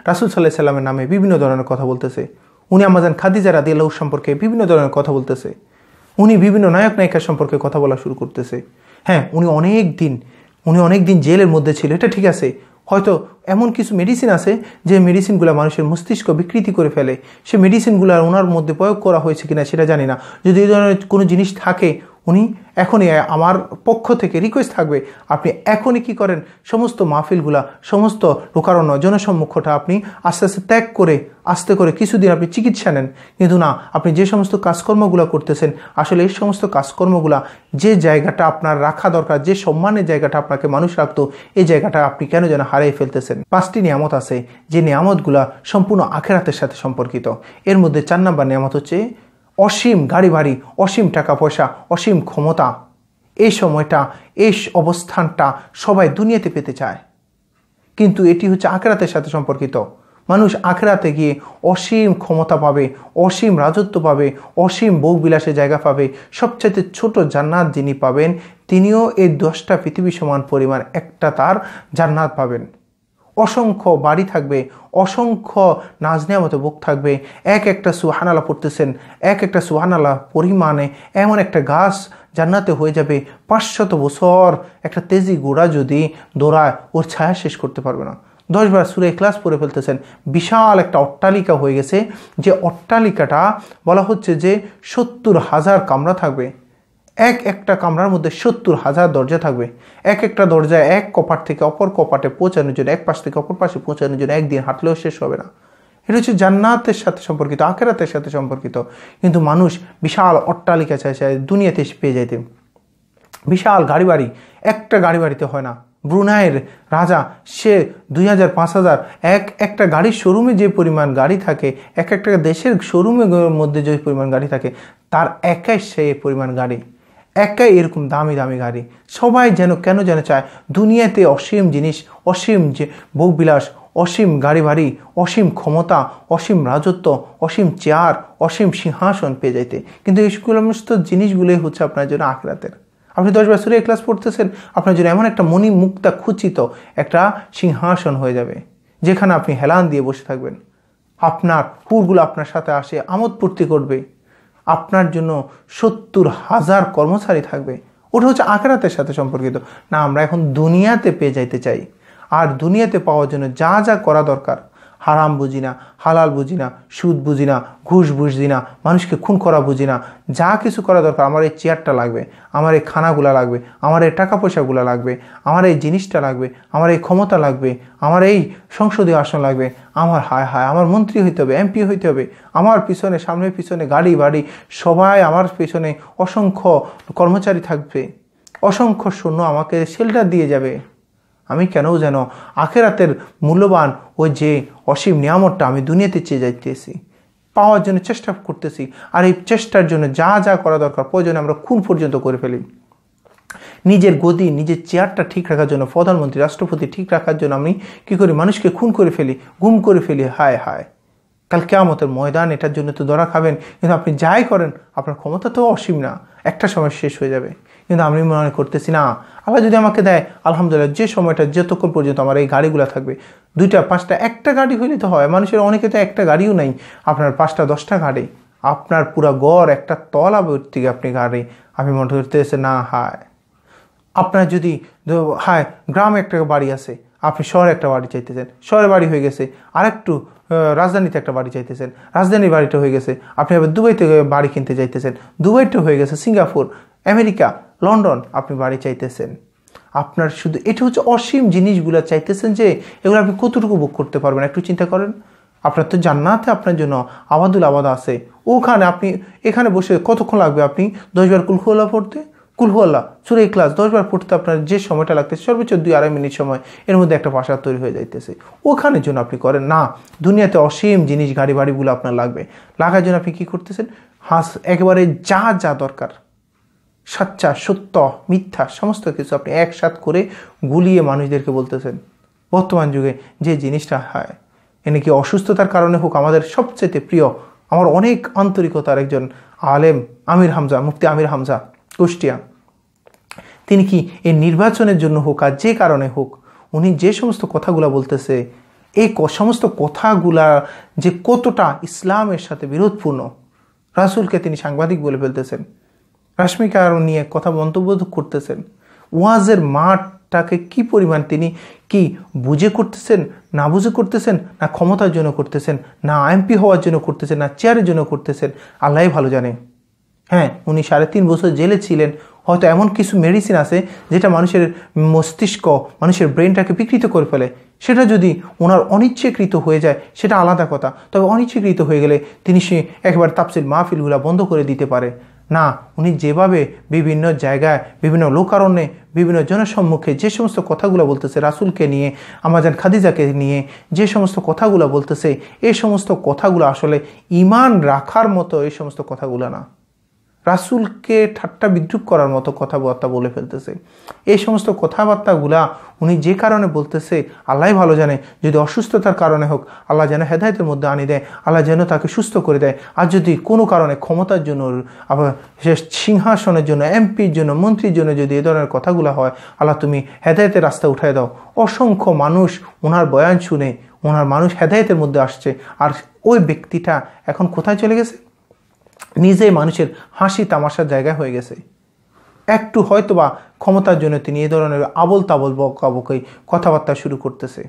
রাসূল সাল্লাল্লাহু আলাইহি সাল্লামের নামে বিভিন্ন ধরনের কথা বলতেছে, উনি আম্মাজান খাদিজা রাদিয়াল্লাহু সম্পর্কে বিভিন্ন ধরনের কথা বলতেছে, উনি বিভিন্ন নায়ক নায়িকা সম্পর্কে কথা বলা শুরু করতেছে। হ্যাঁ, উনি অনেক দিন জেলের মধ্যে ছিল, এটা ঠিক আছে। হয়তো এমন কিছু মেডিসিন আছে যে মেডিসিনগুলো মানুষের মস্তিষ্ক বিকৃতি করে ফেলে, সে মেডিসিনগুলো ওনার মধ্যে প্রয়োগ করা হয়েছে কিনা সেটা জানি না। যদি এই ধরনের কোনো জিনিস থাকে, উনি এখনই, আমার পক্ষ থেকে রিকোয়েস্ট থাকবে, আপনি এখনই কি করেন, সমস্ত মাহফিলগুলা, সমস্ত লোকারণ্য জনসম্মুখটা আপনি আস্তে আস্তে ত্যাগ করে আস্তে করে কিছুদিন আপনি চিকিৎসা নেন। কিন্তু না, আপনি যে সমস্ত কাজকর্মগুলো করতেছেন, আসলে এই সমস্ত কাজকর্মগুলা যে জায়গাটা আপনার রাখা দরকার, যে সম্মানের জায়গাটা আপনাকে মানুষ রাখতো, এই জায়গাটা আপনি কেন যেন হারিয়ে ফেলতেছেন। 5টি নিয়ামত আছে যে নিয়ামতগুলা সম্পূর্ণ আখিরাতের সাথে সম্পর্কিত। এর মধ্যে 4 নম্বর নিয়ামত হচ্ছে অসীম গাড়ি বাড়ি, অসীম টাকা পয়সা, অসীম ক্ষমতা। এই সময়টা, এই অবস্থানটা সবাই দুনিয়াতে পেতে চায়, কিন্তু এটি হচ্ছে আখিরাতের সাথে সম্পর্কিত। মানুষ আখিরাতে গিয়ে অসীম ক্ষমতা পাবে, অসীম রাজত্ব পাবে, অসীম ভোগ বিলাসের জায়গা পাবে। সবচেয়ে ছোট জান্নাত যিনি পাবেন, তিনিও এই 10টা পৃথিবী সমান পরিমাণ একটা তার জান্নাত পাবেন। অসংখ্য বাড়ি থাকবে, অসংখ্য নাজ নেয়ামতে ভোগ থাকবে। একটা সুবহানাল্লাহ পড়তেছেন, একটা সুবহানাল্লাহ পরিমাণে এমন একটা গাছ জান্নাতে হয়ে যাবে, 500 বছর একটা তেজি ঘোড়া যদি দৌড়ায়, ওর ছায়া শেষ করতে পারবে না। 10 বার সূরা ইখলাস পড়ে ফেলতেছেন, বিশাল একটা অট্টালিকা হয়ে গেছে, যে অট্টালিকাটা বলা হচ্ছে যে 70,000 কামরা থাকবে। একটা কামরার মধ্যে 70,000 দরজা থাকবে। একটা দরজায় এক কপাট থেকে অপর কপাটে পৌঁছানোর জন্য, এক পাশ থেকে অপর পাশে পৌঁছানোর জন্য একদিন হাঁটলেও শেষ হবে না। এটা হচ্ছে জান্নাতের সাথে সম্পর্কিত, আখিরাতের সাথে সম্পর্কিত। কিন্তু মানুষ বিশাল অট্টালিকা চায় দুনিয়াতে পেয়ে যাইতে, বিশাল গাড়ি বাড়ি। একটা গাড়ি বাড়িতে হয় না। ব্রুনাইয়ের রাজা, সে 2000-5000 একটা গাড়ির শোরুমে যে পরিমাণ গাড়ি থাকে, একটা দেশের শোরুমের মধ্যে যে পরিমাণ গাড়ি থাকে, তার একাই সেই পরিমাণ গাড়ি, একাই এরকম দামি দামি গাড়ি। সবাই কেন যেন চায় দুনিয়াতে অসীম জিনিস, অসীম যে ভোগবিলাস, অসীম গাড়ি বাড়ি, অসীম ক্ষমতা, অসীম রাজত্ব, অসীম চেয়ার, অসীম সিংহাসন পেয়ে যাইতে। কিন্তু এই সমস্ত জিনিসগুলোই হচ্ছে আপনার জন্য আখিরাতের। আপনি 10 বার সূরা ইখলাস পড়তেছেন, আপনার জন্য এমন একটা মণি মুক্তা খুচিত একটা সিংহাসন হয়ে যাবে, যেখানে আপনি হেলান দিয়ে বসে থাকবেন। আপনার হুরগুলো আপনার সাথে আসে, আমোদ ফুর্তি করবে। আপনার জন্য 70,000 কর্মচারী থাকবে। ওটা হচ্ছে আখিরাতের সাথে সম্পর্কিত। না, আমরা এখন দুনিয়াতে পেয়ে যাইতে চাই। আর দুনিয়াতে পাওয়ার জন্য যা যা করা দরকার, হারাম বুঝি না, হালাল বুঝি না, সুদ বুঝি না, ঘুষ বুঝি না, মানুষকে খুন করা বুঝি না, যা কিছু করা দরকার, আমার এই চেয়ারটা লাগবে, আমার এই খানাগুলা লাগবে, আমার এই টাকা পয়সাগুলো লাগবে, আমার এই জিনিসটা লাগবে, আমার এই ক্ষমতা লাগবে, আমার এই সংসদীয় আসন লাগবে, আমার আমার মন্ত্রী হইতে হবে, এমপি হইতে হবে, আমার পিছনে সামনে পিছনে গাড়ি বাড়ি, সবাই আমার পিছনে অসংখ্য কর্মচারী থাকবে, অসংখ্য সৈন্য আমাকে শেল্টার দিয়ে যাবে। আমি কেন যেন আখিরাতের মূল্যবান ওই যে অসীম নিয়ামতটা আমি দুনিয়াতে চেয়ে যাইতেছি, পাওয়ার জন্য চেষ্টা করতেছি। আর এই চেষ্টার জন্য যা যা করা দরকার, প্রয়োজনে আমরা খুন পর্যন্ত করে ফেলি। নিজের গদি, নিজের চেয়ারটা ঠিক রাখার জন্য, প্রধানমন্ত্রী রাষ্ট্রপতি ঠিক রাখার জন্য আমি কি করি, মানুষকে খুন করে ফেলি, গুম করে ফেলি। হায় কাল কিয়ামতের ময়দান এটার জন্য তো ধরা খাবেন। কিন্তু আপনি যাই করেন, আপনার ক্ষমতা তো অসীম না, একটা সময় শেষ হয়ে যাবে। কিন্তু আমি মনে করতেছি না, আল্লাহ যদি আমাকে দেয়, আলহামদুলিল্লাহ, যে সময়টা যতক্ষণ পর্যন্ত আমার এই গাড়িগুলো থাকবে, 2টা 5টা, একটা গাড়ি হইলে তো হয়। মানুষের অনেকে তো একটা গাড়িও নাই, আপনার 5টা 10টা গাড়ি, আপনার পুরা গড় একটা তলা ভর্তি আপনি গাড়ি। আমি মনে করতেছি না, আপনার যদি গ্রামে একটা বাড়ি আছে, আপনি শহরে একটা বাড়ি চাইতেছেন, শহরে বাড়ি হয়ে গেছে, আরেকটু রাজধানীতে একটা বাড়ি চাইতেছেন, রাজধানীর বাড়িটা হয়ে গেছে, আপনি আবার দুবাইতে বাড়ি কিনতে চাইতেছেন, দুবাইটা হয়ে গেছে, সিঙ্গাপুর, আমেরিকা, লন্ডন, আপনি বাড়ি চাইতেছেন। আপনার শুধু এটা হচ্ছে অসীম জিনিসগুলো চাইতেছেন, যে এগুলো আপনি কতটুকু ভোগ করতে পারবেন, একটু চিন্তা করেন। আপনার তো জান্নাতে আপনার জন্য আবাদুল আবাদ আছে, ওখানে আপনি এখানে বসে কতক্ষণ লাগবে আপনি 10 বার কুল হুয়াল্লাহ পড়তে, কুল হুয়াল্লাহ সূরা ইখলাস 10 বার পড়তে আপনার যে সময়টা লাগতেছে, সর্বোচ্চ 2-2.5 মিনিট সময়, এর মধ্যে একটা ভাষা তৈরি হয়ে যাইতেছে। ওখানের জন্য আপনি করেন না। দুনিয়াতে অসীম জিনিস, গাড়ি বাড়িগুলো আপনার লাগবে, লাগার জন্য আপনি কি করতেছেন, একেবারে যা যা দরকার, সচ্চা সত্য মিথ্যা সমস্ত কিছু আপনি একসাথ করে গুলিয়ে মানুষদেরকে বলতেছেন। বর্তমান যুগে যে জিনিসটা হয়, এনেকি অসুস্থতার কারণে হোক, আমাদের সবচেয়ে প্রিয়, আমার অনেক আন্তরিকতার একজন আলেম আমির হামজা, মুফতি আমির হামজা কুষ্টিয়া, তিনি কি এই নির্বাচনের জন্য হোক আর যে কারণে হোক, উনি যে সমস্ত কথাগুলো বলতেছে, এই সমস্ত কথাগুলা যে কতটা ইসলামের সাথে বিরোধপূর্ণ, রাসূলকে তিনি সাংবাদিক বলে ফেলতেছেন, রাশমিকা নিয়ে কথা মন্তব্য করতেছেন। ওয়াজের মাঠটাকে কি পরিমাণ তিনি কি বুঝে করতেছেন, না বুঝে করতেছেন, না ক্ষমতার জন্য করতেছেন, না এমপি হওয়ার জন্য করতেছেন, না চেয়ারের জন্য করতেছেন, আল্লাহই ভালো জানে। হ্যাঁ, উনি 3.5 বছর জেলে ছিলেন। হয়তো এমন কিছু মেডিসিন আছে যেটা মানুষের মস্তিষ্ক, মানুষের ব্রেনটাকে বিকৃত করে ফেলে। সেটা যদি ওনার অনিচ্ছাকৃত হয়ে যায় সেটা আলাদা কথা, তবে অনিচ্ছাকৃত হয়ে গেলে তিনি সে একবার তাফসীর মাহফিলগুলো বন্ধ করে দিতে পারে না। উনি যেভাবে বিভিন্ন জায়গায়, বিভিন্ন লোকারণ্যে, বিভিন্ন জনসম্মুখে যে সমস্ত কথাগুলো বলতেছে রাসূলকে নিয়ে, আম্মাজান খাদিজাকে নিয়ে যে সমস্ত কথাগুলো বলতেছে, এই সমস্ত কথাগুলো আসলে ঈমান রাখার মতো এই সমস্ত কথাগুলো না। রাসূলকে ঠাট্টা বিদ্রুপ করার মতো কথাবার্তা বলে ফেলতেছে। এই সমস্ত কথাবার্তাগুলা উনি যে কারণে বলতেছে আল্লাহই ভালো জানে। যদি অসুস্থতার কারণে হোক, আল্লাহ যেন হেদায়েতের মধ্যে আনি দেয়, আল্লাহ যেন তাকে সুস্থ করে দেয়। আর যদি কোনো কারণে ক্ষমতার জন্য, আবার সিংহাসনের জন্য, এমপির জন্য, মন্ত্রীর জন্য যদি এ ধরনের কথাগুলো হয়, আল্লাহ তুমি হেদায়েতের রাস্তা উঠায় দাও। অসংখ্য মানুষ ওনার বয়ান শুনে ওনার মানুষ হেদায়েতের মধ্যে আসছে। আর ওই ব্যক্তিটা এখন কোথায় চলে গেছে? নিজেই মানুষের হাসি তামাশার জায়গা হয়ে গেছে। একটু হয়তোবা ক্ষমতার জন্য তিনি এই ধরনের আবল তাবল বকাবকি কথাবার্তা শুরু করতেছে,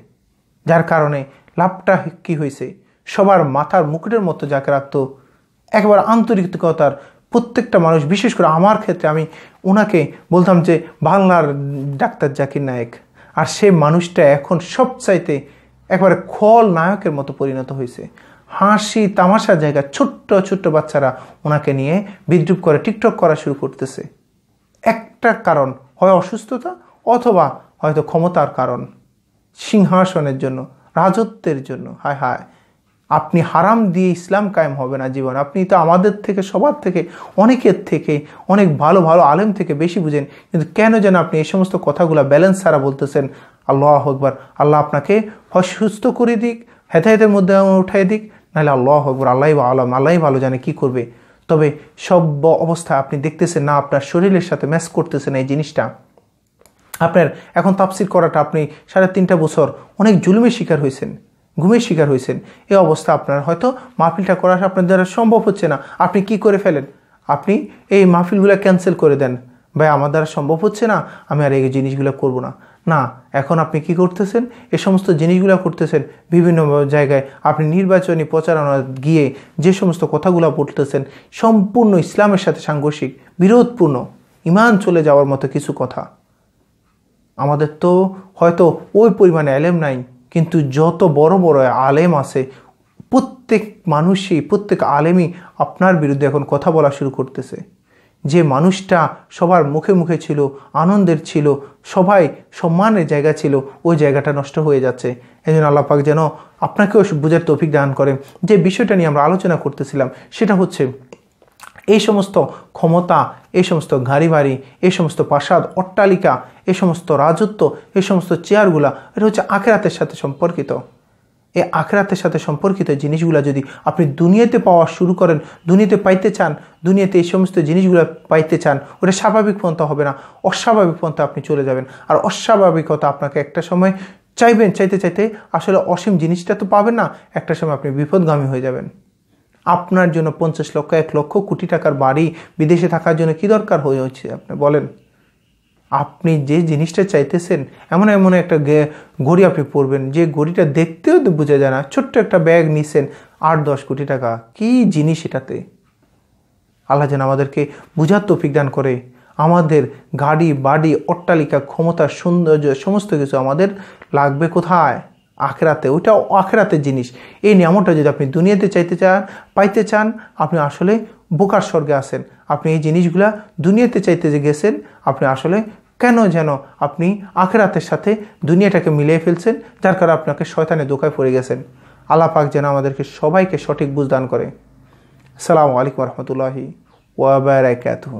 যার কারণে লাভটা কি হয়েছে? সবার মাথার মুকুটের মতো যাকে রাখতো, একবার আন্তরিকতার প্রত্যেকটা মানুষ, বিশেষ করে আমার ক্ষেত্রে আমি ওনাকে বলতাম যে বাংলার ডাক্তার জাকির নায়েক, আর সে মানুষটা এখন সবচাইতে একবারে খল নায়কের মতো পরিণত হয়েছে। হাসি তামাশার জায়গা, ছোট্ট ছোট্ট বাচ্চারা ওনাকে নিয়ে বিদ্রুপ করে টিকটক করা শুরু করতেছে। একটা কারণ হয় অসুস্থতা, অথবা হয়তো ক্ষমতার কারণ, সিংহাসনের জন্য, রাজত্বের জন্য। হায় হায়, আপনি হারাম দিয়ে ইসলাম কায়েম হবে না জীবন। আপনি তো আমাদের থেকে, সবার থেকে, অনেকের থেকে, অনেক ভালো ভালো আলেম থেকে বেশি বুঝেন, কিন্তু কেন যেন আপনি এই সমস্ত কথাগুলো ব্যালেন্স ছাড়া বলতেছেন। আল্লাহু আকবার। আল্লাহ আপনাকে হয় সুস্থ করে দিক, হেদায়েতের মধ্যে উঠাই দিক, নাহলে আল্লাহু আকবার, আল্লাহই আলম, আল্লাহই ভালো জানে কি করবে। তবে সব অবস্থা আপনি দেখতেছেন না, আপনার শরীরের সাথে ম্যাচ করতেছেন এই জিনিসটা। আপনার এখন তাফসীর করাটা, আপনি 3.5 বছর অনেক জুলুমের শিকার হয়েছেন, ঘুমের শিকার হয়েছেন। এই অবস্থা আপনার হয়তো মাহফিলটা করা আপনার দ্বারা সম্ভব হচ্ছে না। আপনি কি করে ফেলেন? আপনি এই মাহফিলগুলো ক্যান্সেল করে দেন, ভাই আমার দ্বারা সম্ভব হচ্ছে না, আমি আর এই জিনিসগুলো করব না। না, এখন আপনি কি করতেছেন? এই সমস্ত জিনিসগুলো করতেছেন বিভিন্ন জায়গায়। আপনি নির্বাচনী প্রচারণা গিয়ে যে সমস্ত কথাগুলো বলতেছেন সম্পূর্ণ ইসলামের সাথে সাংঘর্ষিক, বিরোধপূর্ণ, ঈমান চলে যাওয়ার মতো কিছু কথা। আমাদের তো হয়তো ওই পরিমাণে আলেম নাই, কিন্তু যত বড় বড় আলেম আছে, প্রত্যেক মানুষই, প্রত্যেক আলেমই আপনার বিরুদ্ধে এখন কথা বলা শুরু করতেছে। যে মানুষটা সবার মুখে মুখে ছিল, আনন্দের ছিল, সবাই সম্মানের জায়গা ছিল, ওই জায়গাটা নষ্ট হয়ে যাচ্ছে। এই জন্য আল্লাহ পাক যেন আপনাকেও বুঝার তৌফিক দান করেন। যে বিষয়টা নিয়ে আমরা আলোচনা করতেছিলাম সেটা হচ্ছে এই সমস্ত ক্ষমতা, এই সমস্ত গাড়ি বাড়ি, এই সমস্ত প্রাসাদ অট্টালিকা, এই সমস্ত রাজত্ব, এই সমস্ত চেয়ারগুলা, এটা হচ্ছে আখিরাতের সাথে সম্পর্কিত। এই আখিরাতের সাথে সম্পর্কিত জিনিসগুলো যদি আপনি দুনিয়াতে পাওয়া শুরু করেন, দুনিয়াতে পাইতে চান, দুনিয়াতে এই সমস্ত জিনিসগুলো পাইতে চান, ওটা স্বাভাবিক পন্থা হবে না, অস্বাভাবিক পন্থা আপনি চলে যাবেন। আর অস্বাভাবিকতা আপনাকে একটা সময় চাইতে চাইতে আসলে অসীম জিনিসটা তো পাবেন না, একটা সময় আপনি বিপদগামী হয়ে যাবেন। আপনার জন্য 50 লক্ষ 1 লক্ষ কোটি টাকার বাড়ি বিদেশে থাকার জন্য কি দরকার হয়ে হচ্ছে আপনি বলেন? আপনি যে জিনিসটা চাইতেছেন, এমন এমন একটা ঘড়ি আপনি পরবেন, যে ঘড়িটা দেখতেও তো বোঝা যায় না, ছোট্ট একটা ব্যাগ নিছেন 8-10 কোটি টাকা, কি জিনিস এটাতে? আল্লাহ যেন আমাদেরকে বুঝার তৌফিক দান করে। আমাদের গাড়ি বাড়ি অট্টালিকা ক্ষমতা সৌন্দর্য সমস্ত কিছু আমাদের লাগবে কোথায়? আখিরাতে। ওইটাও আখিরাতের জিনিস। এই নিয়ামতটা যদি আপনি দুনিয়াতে পাইতে চান, আপনি আসলে বোকার স্বর্গে আছেন। আপনি এই জিনিসগুলা দুনিয়াতে চাইতে যে গেছেন, আপনি আসলে কেন যেন আপনি আখিরাতের সাথে দুনিয়াটাকে মিলিয়ে ফেলছেন, যার কারণে আপনাকে শয়তানের ধোঁকায় পড়ে গেছেন। আল্লাহ পাক যেন আমাদেরকে সবাইকে সঠিক বুঝ দান করে। আসসালামু আলাইকুম ওয়া রাহমাতুল্লাহি ওয়া বারাকাতুহু।